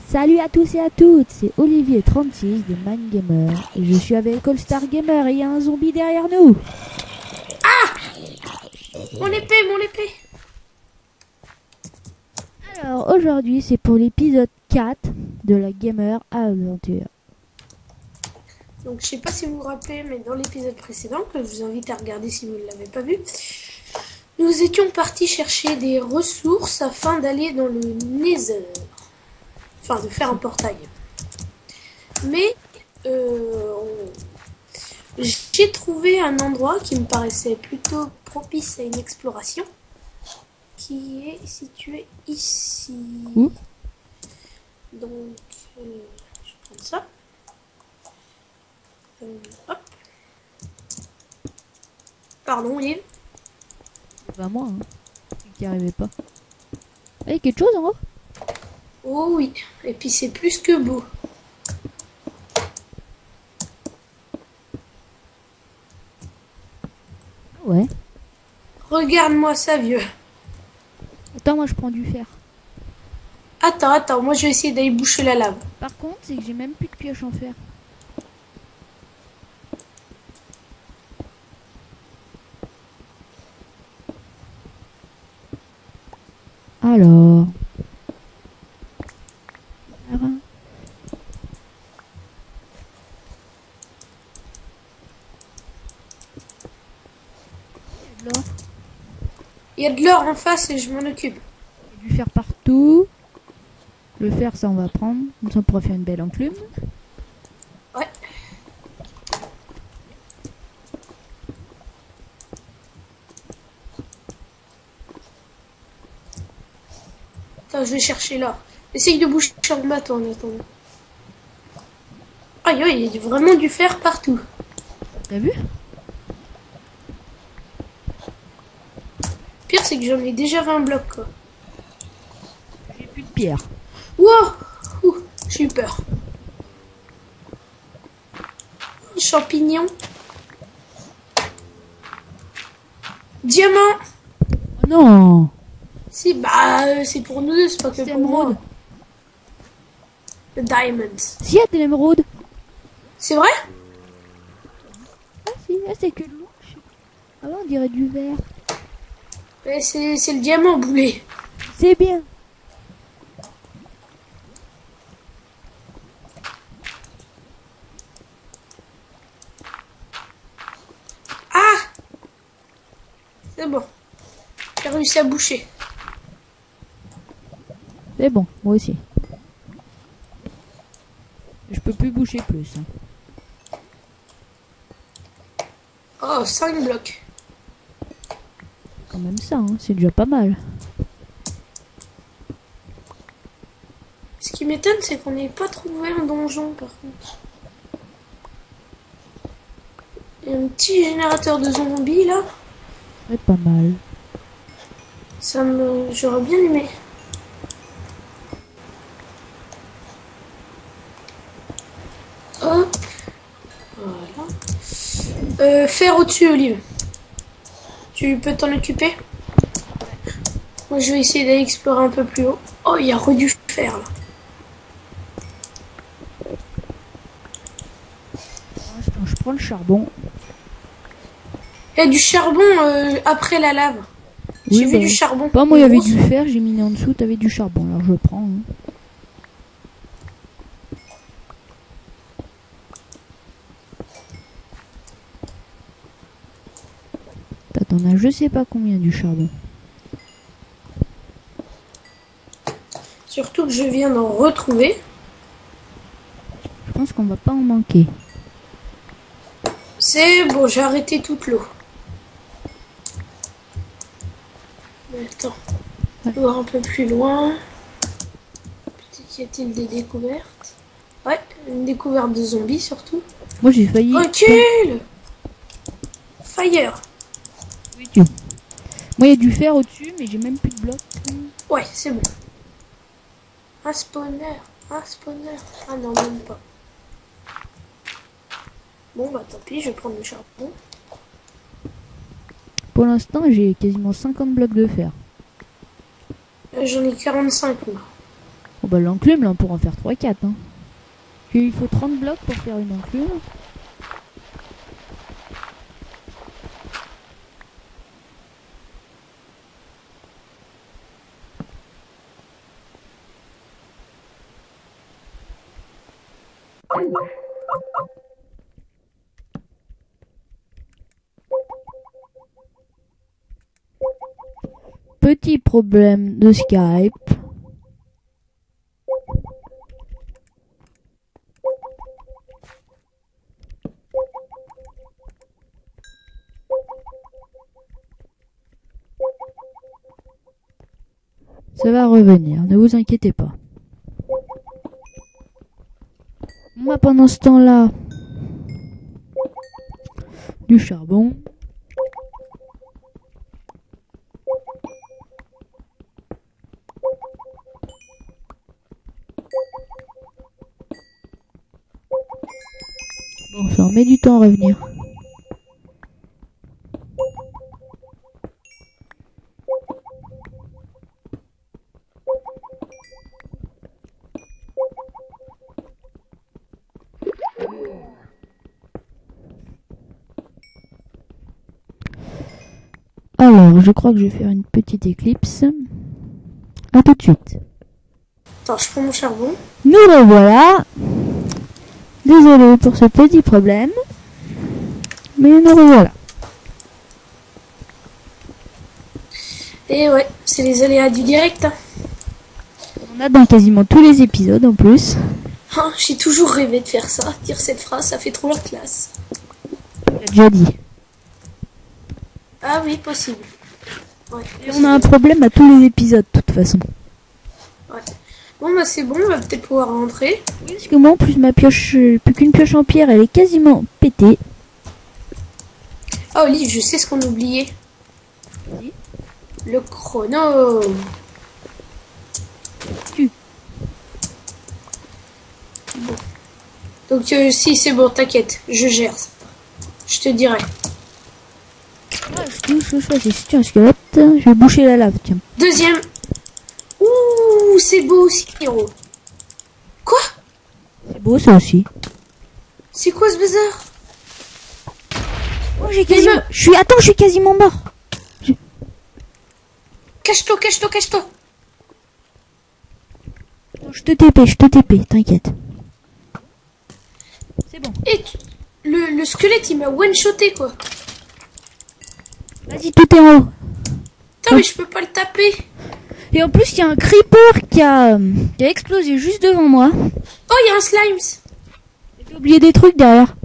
Salut à tous et à toutes, c'est Olivier36 de ManGamer et je suis avec All Star Gamer et il y a un zombie derrière nous. Ah! Mon épée, mon épée! Alors aujourd'hui c'est pour l'épisode 4 de la Gamer Aventure. Donc je sais pas si vous vous rappelez, mais dans l'épisode précédent, que je vous invite à regarder si vous ne l'avez pas vu, nous étions partis chercher des ressources afin d'aller dans le Nether. Enfin, de faire un portail. Mais j'ai trouvé un endroit qui me paraissait plutôt propice à une exploration, qui est situé ici. Donc, je vais prendre ça. Hop. Pardon, Yves. C'est pas moi, hein, qui arrivait pas. Il y a quelque chose en haut? Oh oui, et puis c'est plus que beau. Ouais. Regarde-moi ça, vieux. Attends, moi je prends du fer. Attends, moi je vais essayer d'aller boucher la lave. Par contre, c'est que j'ai même plus de pioche en fer. Alors... Il y a de l'or en face et je m'en occupe. Il y a du fer partout. Le fer, ça on va prendre. Comme ça on pourra faire une belle enclume. Ouais. Attends, je vais chercher l'or. Essaye de boucher en bas, toi, en attendant. Aïe, aïe, il y a vraiment du fer partout. T'as vu? Pire, c'est que j'en ai déjà 20 blocs, quoi. J'ai plus de pierre. Wow! Ouh, j'ai eu peur. Champignon. Diamant! Oh non! Si, bah, c'est pour nous deux, c'est pas que pour moi. Le diamond. Si, il y a de l'émeraude. C'est vrai? Ah si, là c'est que de l'eau. Ah ouais, on dirait du verre. Mais c'est le diamant, boulet. C'est bien. Ah! C'est bon. J'ai réussi à boucher. C'est bon, moi aussi. Je peux plus boucher plus. Hein. Oh, 5 blocs. Quand même ça, hein, c'est déjà pas mal. Ce qui m'étonne, c'est qu'on n'ait pas trouvé un donjon, par contre. Il y a un petit générateur de zombies, là. C'est pas mal. J'aurais bien aimé. Hop. Voilà. Faire au-dessus, Olive. Tu peux t'en occuper? Moi, je vais essayer d'aller explorer un peu plus haut. Oh, il y a du fer, là. Je prends le charbon. Il y a du charbon après la lave. Oui, j'ai vu du charbon. Pas moi, il y avait du fer, j'ai mis en dessous, t'avais du charbon, alors je prends. Hein. T'en as je sais pas combien du charbon. Surtout que je viens d'en retrouver. Je pense qu'on va pas en manquer. C'est bon, j'ai arrêté toute l'eau. Attends, on va voir un peu plus loin. Peut-être y a-t-il des découvertes. Ouais, une découverte de zombies surtout. Moi j'ai failli... Recule! Fire! Oui, tu. Moi il y a du fer au-dessus, mais j'ai même plus de blocs. Ouais, c'est bon. Un spawner. Ah non, même pas. Bon, bah tant pis, je vais prendre le charbon. Pour l'instant, j'ai quasiment 50 blocs de fer. J'en ai 45, moi. Oh bah l'enclume, là, on pourra en faire 3-4. Hein. Il faut 30 blocs pour faire une enclume. Petit problème de Skype. Ça va revenir, ne vous inquiétez pas. Moi pendant ce temps-là, du charbon. Bon, ça en met du temps à revenir. Alors, je crois que je vais faire une petite éclipse. A tout de suite. Attends, je prends mon charbon. Nous revoilà. Désolé pour ce petit problème. Mais nous revoilà. Et ouais, c'est les aléas du direct. Hein. On a dans quasiment tous les épisodes en plus. Oh, j'ai toujours rêvé de faire ça. Dire cette phrase, ça fait trop la classe. J'ai déjà dit. Ah oui, possible. Ouais, Et on a un problème à tous les épisodes de toute façon. Ouais. Bon bah c'est bon, on va peut-être pouvoir rentrer. Oui, parce que moi en plus ma pioche, plus qu'une pioche en pierre, elle est quasiment pétée. Ah Olive, je sais ce qu'on a oublié. Vas-y. Le chrono. Bon. Donc si c'est bon, t'inquiète, je gère ça. Je te dirai. Ouais, je choisis. Tiens, un squelette, je vais boucher la lave, tiens. Deuxième. Ouh, c'est beau aussi, héros. Quoi? C'est beau ça aussi. C'est quoi ce bazar? Oh, j'ai quasiment... Attends, je suis quasiment mort. Cache-toi, cache-toi, cache-toi. Non, je te TP, t'inquiète. C'est bon. Et le squelette, il m'a one-shoté, quoi. Vas-y, tout est en haut. Putain, mais je peux pas le taper. Et en plus, il y a un creeper qui a explosé juste devant moi. Oh, il y a un slimes. J'ai oublié des trucs derrière.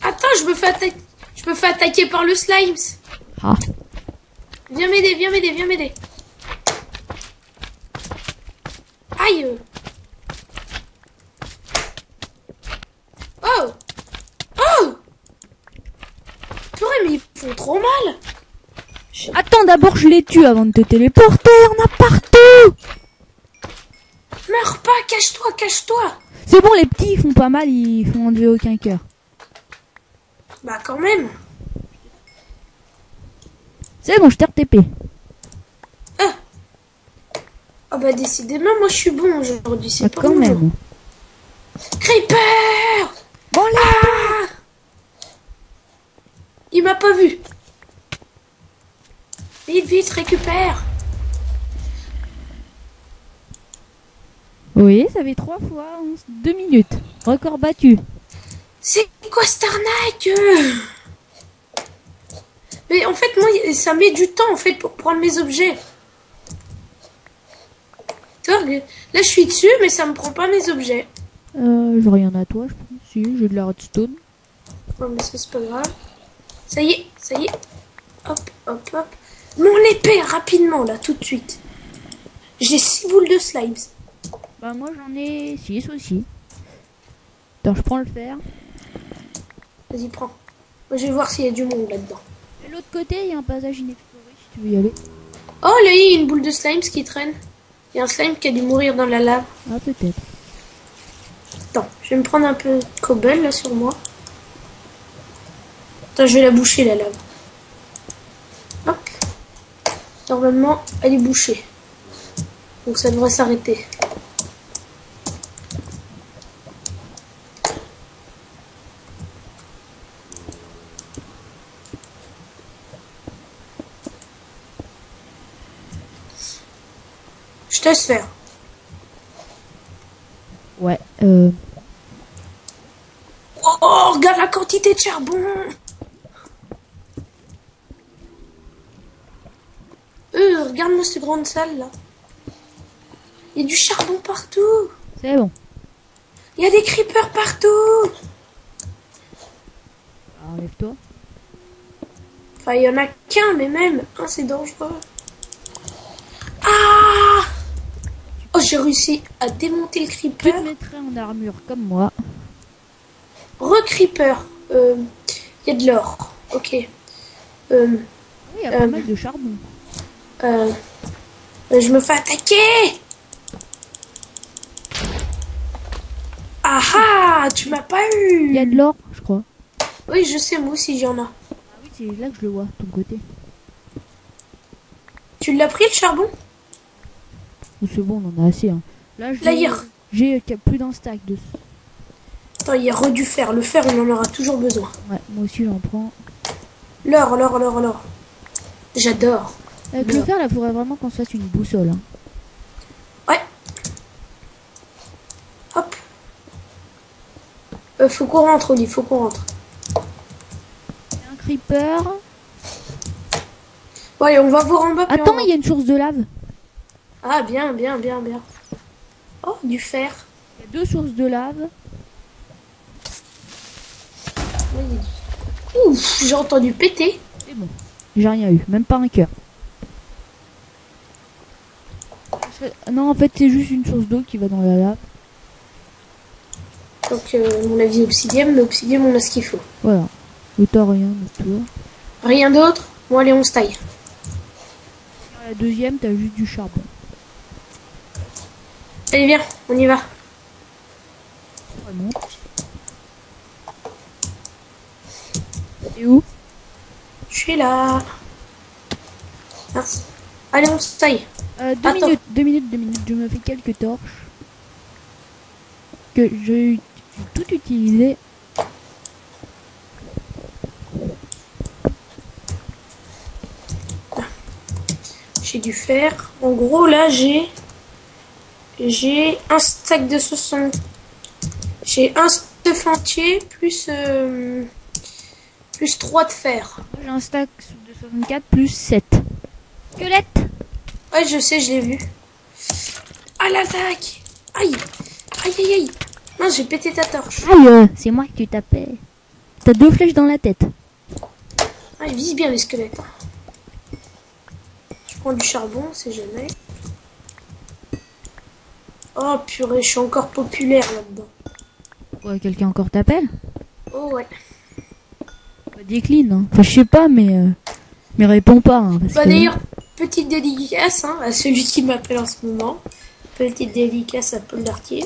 Attends, je me fais attaquer par le slimes. Ah. Viens m'aider, viens m'aider, viens m'aider. Aïe. Oh. Oh. Purée, mais ils font trop mal. Attends, d'abord je les tue avant de te téléporter. On a partout. Meurs pas, cache-toi, cache-toi. C'est bon, les petits ils font pas mal, ils font enlever aucun cœur. Bah quand même. C'est bon, je t'ai RTP. Ah. Oh bah décidément, moi je suis bon aujourd'hui, c'est pas quand bon. même. Creeper. Bon là. Ah. Il m'a pas vu. Vite, vite, récupère. Oui, ça fait 3 fois 2 minutes. Record battu. C'est quoi cette arnaque? Mais en fait, moi, ça met du temps en fait pour prendre mes objets. Tu vois, là, je suis dessus, mais ça me prend pas mes objets. J'ai rien à toi, je pense. Si, j'ai de la redstone. Non, mais ça, c'est pas grave. Ça y est, ça y est. Hop, hop, hop. Mon épée, rapidement, là, tout de suite. J'ai 6 boules de slimes. Bah, moi j'en ai 6 aussi. Attends, je prends le fer. Vas-y, prends. Moi, je vais voir s'il y a du monde là-dedans. De l'autre côté, il y a un passage inexploré si tu veux y aller. Oh, là, il y a une boule de slimes qui traîne. Il y a un slime qui a dû mourir dans la lave. Ah, peut-être. Attends, je vais me prendre un peu de cobble là sur moi. Attends, je vais la boucher la lave. Hop. Normalement, elle est bouchée. Donc ça devrait s'arrêter. Je te laisse faire. Ouais, Oh, regarde la quantité de charbon. Regarde-moi cette grande salle là. Il y a du charbon partout. c'est bon. Il y a des creepers partout. Enlève-toi. Enfin, il y en a qu'un, mais même un, c'est dangereux. Ah! Oh, j'ai réussi à démonter le Tu te creeper. mettrais en armure comme moi. Re-creeper. Il y a de l'or. Ok. Oui, il y a pas mal de charbon. Je me fais attaquer. Ah ah! Tu m'as pas eu. Il y a de l'or, je crois. Oui, je sais, moi aussi j'en ai. Ah oui, c'est là que je le vois, de ton côté. Tu l'as pris le charbon? Ou c'est bon, on en a assez. Hein. Là, Là, hier. j'ai plus d'un stack de. Attends, il y a re du fer. Le fer, on en aura toujours besoin. Ouais, moi aussi j'en prends. L'or, l'or, l'or, l'or. J'adore. Avec le fer, là, faudrait vraiment qu'on se fasse une boussole. Hein. Ouais. Hop. Faut qu'on rentre, Oli, faut qu'on rentre. Un creeper. Bon, allez, on va voir en bas. puis Attends, on va- il y a une source de lave. Ah, bien, bien, bien, bien. Oh, du fer. Il y a 2 sources de lave. Oui. Ouf, j'ai entendu péter. C'est bon. J'ai rien eu, même pas un cœur. Non, en fait, c'est juste une source d'eau qui va dans la lave. Donc, mon avis, obsidienne, mais obsidienne, on a ce qu'il faut. Voilà. Et t'as rien de toi. Rien d'autre? Bon, allez, on se taille. La deuxième, t'as juste du charbon. Allez, viens, on y va. Vraiment. Et où? Je suis là. Mince. Allez, on se taille. 2 Attends. minutes, 2 minutes, 2 minutes. Je me fais quelques torches. Que j'ai tout utilisé. J'ai du fer. En gros, là, j'ai un stack de 60. J'ai un stuff entier plus 3 de fer. J'ai un stack de 64 plus 7. Squelette! Ouais, je sais, je l'ai vu. Ah, l'attaque! Aïe! Aïe, aïe, aïe! Non, j'ai pété ta torche. Aïe, c'est moi que tu tapais. T'as 2 flèches dans la tête. Ah, ils visent bien les squelettes. Je prends du charbon, c'est jamais. Oh purée, je suis encore populaire là-dedans. Ouais, quelqu'un encore t'appelle? Oh ouais. Bah, décline, hein. Enfin, je sais pas, mais réponds pas. Hein, parce Bah que... d'ailleurs, petite dédicace hein, à celui qui m'appelle en ce moment. Petite dédicace à Paul Dartier.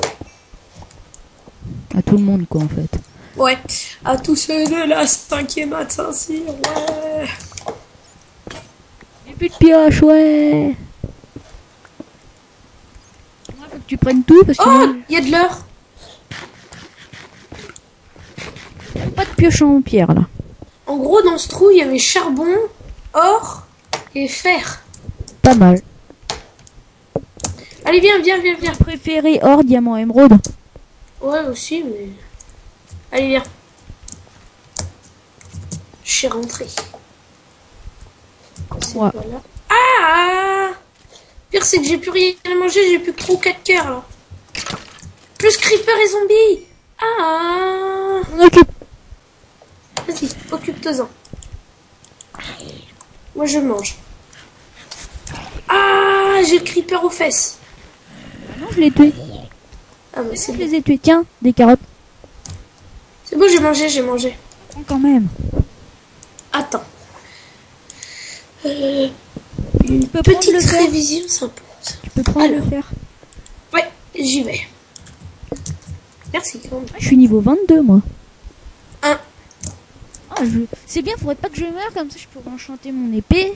À tout le monde, quoi, en fait. Ouais, à tous ceux de la 5e à Saint-Cyr, ouais. Et plus de pioche, ouais. Moi, faut que tu prennes tout parce que Oh, il y a de l'or. pas de pioche en pierre là. En gros, dans ce trou, il y avait charbon, or et fer. Pas mal. Allez, viens, viens, viens, viens. Préféré or, diamant, émeraude. Ouais, aussi, mais... Allez, viens. Je suis rentré. C'est Ouais. pas là. Ah! Pire, c'est que j'ai plus rien à manger, j'ai plus que 3 ou 4 cœurs, là. Plus creeper et zombies. Ah! On occupe. Vas-y, occupe-toi-en. Moi, je mange. Ah! J'ai le creeper aux fesses. Non, je l'ai tué. Ah, bah, c'est Je bon. les ai tués. Tiens, des carottes. C'est bon, j'ai mangé, j'ai mangé. Prends quand même. Attends. Tu Une peux prendre petite le fer. révision s'impose. Tu peux prendre le Alors. fer. Ouais, j'y vais. Merci quand même. Je suis niveau 22 moi. Un. Ah, c'est bien, faudrait pas que je meure, comme ça je pourrais enchanter mon épée.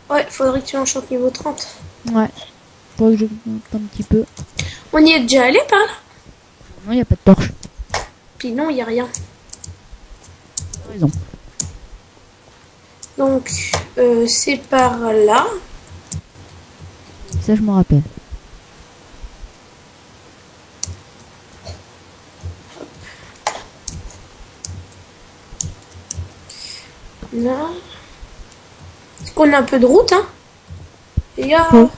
Ouais, faudrait que tu enchantes niveau 30. Ouais. Faudrait que je monte un petit peu. On y est déjà allé par là? Non, y a pas de torche. Puis non, y a rien. T'as raison. Donc, c'est par là. Ça, je m'en rappelle. Là. Est-ce qu'on a un peu de route, hein? Il y a... Oh.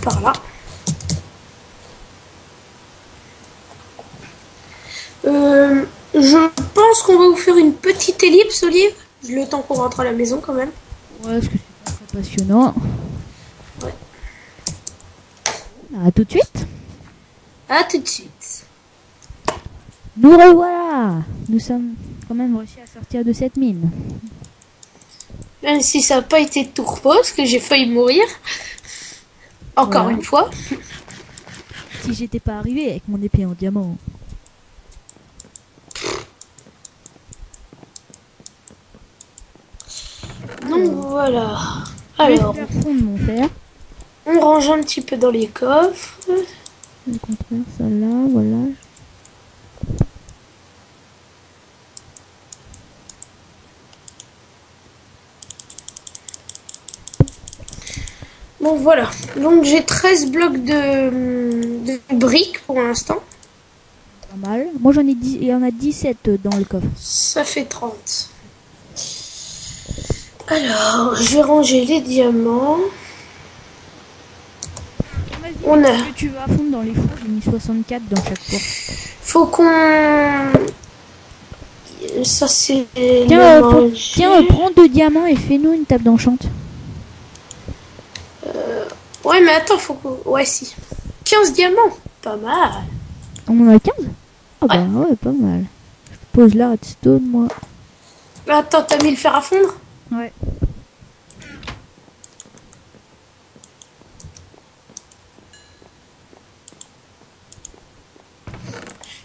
Par là. Je pense qu'on va vous faire une petite ellipse, Olive. Le temps qu'on rentre à la maison, quand même. Ouais, parce que c'est pas très passionnant. Ouais. À tout de suite. À tout de suite. Nous revoilà. Nous sommes quand même réussi à sortir de cette mine. Même si ça n'a pas été de tout repos, parce que j'ai failli mourir. Encore Voilà. une fois. Si j'étais pas arrivé avec mon épée en diamant. Donc voilà. Je vais Alors, faire fondre mon fer. on range un petit peu dans les coffres. Le contraire, ça là, voilà. Bon voilà. Donc j'ai 13 blocs de briques pour l'instant. Pas mal. Moi j'en ai 10, il y en a 17 dans le coffre. Ça fait 30. Alors, je vais ranger les diamants. On a... Que tu vas fondre dans les fours, j'ai mis 64 dans chaque four. Faut qu'on... Ça c'est... Tiens, le manger. tiens, prends 2 diamants et fais-nous une table d'enchant. Ouais, mais attends, faut que... Ouais, si. 15 diamants. Pas mal. On en a 15? Ah bah ouais, pas mal. Je pose la redstone, moi. Attends, t'as mis le fer à fondre? Ouais.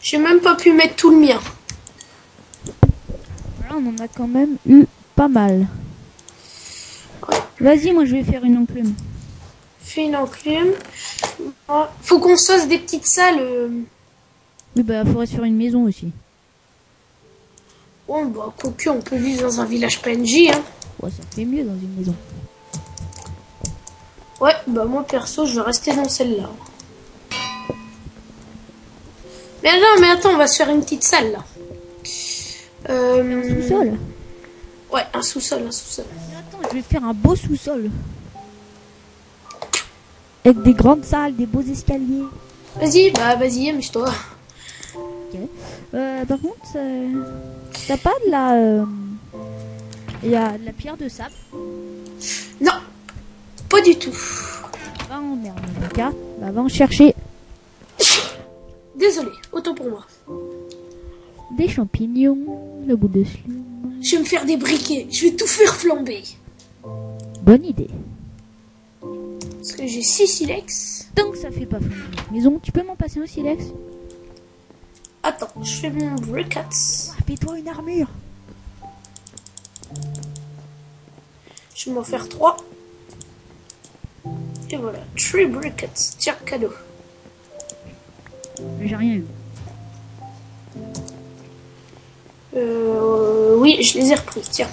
J'ai même pas pu mettre tout le mien. Voilà, on en a quand même eu pas mal. Ouais. Vas-y, moi je vais faire une enclume. Fais une enclume. Faut qu'on se fasse des petites salles. Oui, bah faudrait se faire une maison aussi. Bon, bah, quoique, on peut vivre dans un village PNJ, hein. Ouais, ça fait mieux dans une maison. Ouais, bah, moi, perso, je vais rester dans celle-là. Mais non, mais attends, on va se faire une petite salle, là. Un sous-sol. Ouais, un sous-sol, un sous-sol. Attends, je vais faire un beau sous-sol. Avec des grandes salles, des beaux escaliers. Vas-y, bah, vas-y, amuse-toi. Ok. Par contre, t'as pas de la... Il y a de la pierre de sable. Non, pas du tout. Va en merde, mon gars. Bah, va en chercher Désolé, autant pour moi. des champignons, le bout de slume. Je vais me faire des briquets, je vais tout faire flamber. Bonne idée. Parce que j'ai 6 silex. Donc ça fait pas flamber notre maison. Tu peux m'en passer un silex? Attends, je fais mon briquet. Fais-toi une armure. Je vais m'en faire 3. Et voilà, 3 briquets. Tiens, cadeau. J'ai rien eu. Oui, je les ai repris, tiens.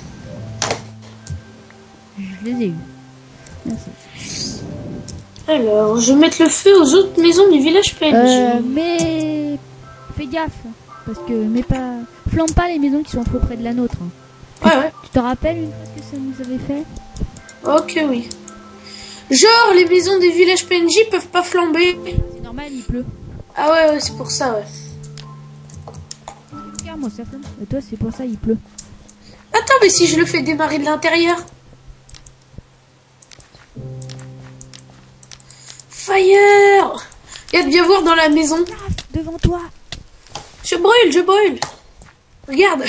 Je les ai eu. Merci. Alors, je vais mettre le feu aux autres maisons du village PNJ. Mais fais gaffe. Parce que flambe pas les maisons qui sont trop près de la nôtre. Hein. Ouais, ouais. Tu te rappelles une fois ce que ça nous avait fait? Ok, oui. Genre, les maisons des villages PNJ peuvent pas flamber. C'est normal, il pleut. Ah ouais, ouais, c'est pour ça, ouais. Regarde, moi ça flambe. Et toi, c'est pour ça, il pleut. Attends, mais si je le fais démarrer de l'intérieur. Fire! Il y a de bien voir dans la maison. Devant toi. Je brûle, je brûle. Regarde.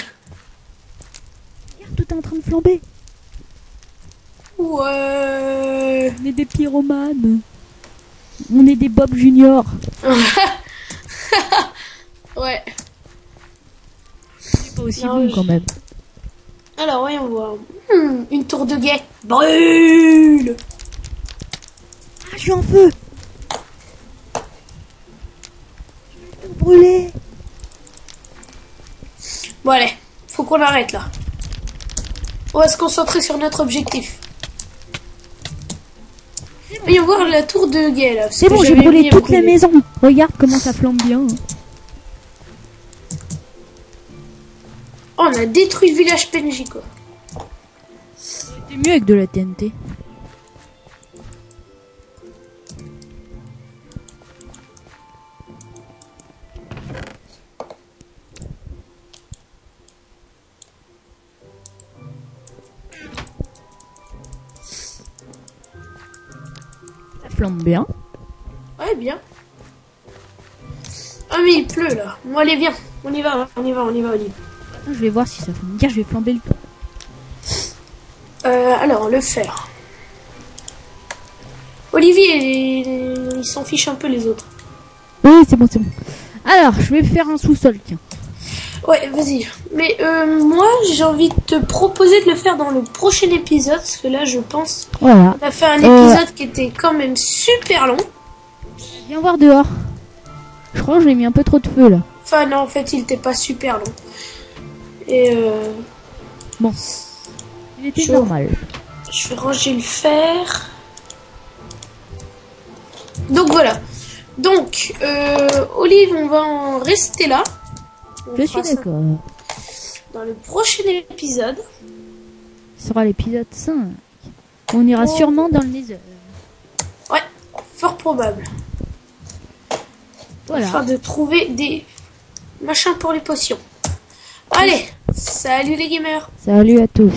Regarde, tout est en train de flamber. Ouais. On est des pyromanes. On est des Bob Junior. Ouais. C'est pas aussi Non, bon quand même. Alors, voyons voir. Une tour de guet. Brûle! Ah, je suis en feu. Je vais tout brûler. Bon, allez. Faut qu'on arrête, là. On va se concentrer sur notre objectif. Voyons voir la tour de guet, là. C'est bon, j'ai brûlé toutes les maisons. Regarde comment ça flambe bien. Oh, on a détruit le village PNJ, quoi. C'était mieux avec de la TNT. Ça flambe bien. Ouais, bien. Ah, mais il pleut, là. Bon, allez, viens. On y va, on y va. Attends, je vais voir si ça flambe bien. Je vais flamber le tout. Alors, le fer. Olivier, il s'en fiche un peu les autres. Oui, c'est bon. Alors, je vais faire un sous-sol, tiens. Ouais, vas-y. Mais moi, j'ai envie de te proposer de le faire dans le prochain épisode, parce que là, je pense Voilà. qu'on a fait un épisode qui était quand même super long. Viens voir dehors. Je crois que j'ai mis un peu trop de feu, là. Enfin, non, en fait, il était pas super long. Et Bon. Il était Je- normal. je vais ranger le fer. Donc, voilà. Donc, Olive, on va en rester là. On Je fera suis ça d'accord. dans le prochain épisode. Ce sera l'épisode 5. On ira Oh. sûrement dans le Nether. Ouais, fort probable. Voilà. Afin de trouver des machins pour les potions. Allez, salut les gamers. Salut à tous.